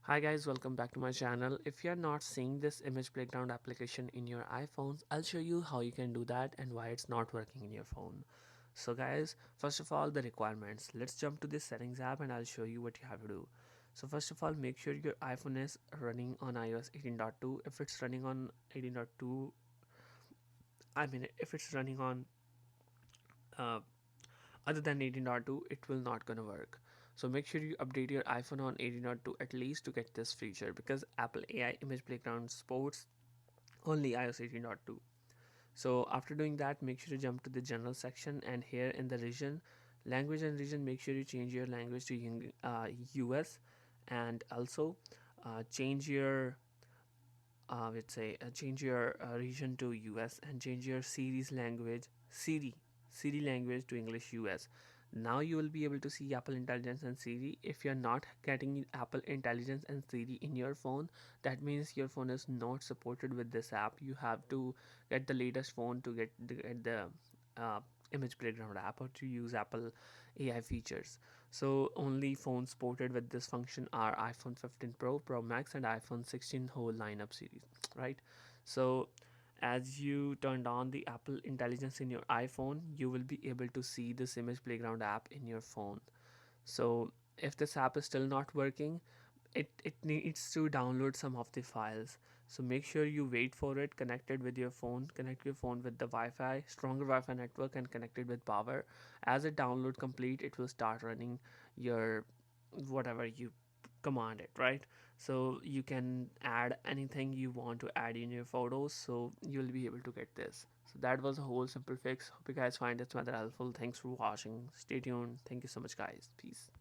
Hi guys, welcome back to my channel. If you're not seeing this image playground application in your iPhones, I'll show you how you can do that and why it's not working in your phone. So guys, first of all, the requirements. Let's jump to this settings app and I'll show you what you have to do. So first of all, make sure your iPhone is running on iOS 18.2. If it's running on 18.2, if it's running on uh, other than 18.2, it will not gonna work. So make sure you update your iPhone on 18.2 at least to get this feature, because Apple AI image playground supports only iOS 18.2. So after doing that, make sure to jump to the general section, and here in the region, language and region, make sure you change your language to US, and also change your change your region to US, and change your Siri language to English US. Now you will be able to see Apple Intelligence and Siri. If you're not getting Apple Intelligence and Siri in your phone, that means your phone is not supported with this app. You have to get the latest phone to get the uh, image playground app, or to use Apple AI features. So only phones supported with this function are iPhone 15 Pro, Pro Max, and iPhone 16 whole lineup series, right? So as you turned on the Apple Intelligence in your iPhone, you will be able to see this image playground app in your phone. So if this app is still not working, it needs to download some of the files. So make sure you wait for it connected with your phone. Connect your phone with the Wi-Fi, stronger Wi-Fi network, and connect it with power. As it download complete, it will start running your whatever you command it, right? So you can add anything you want to add in your photos, so you'll be able to get this. So that was a whole simple fix. Hope you guys find this method helpful. Thanks for watching. Stay tuned. Thank you so much, guys. Peace.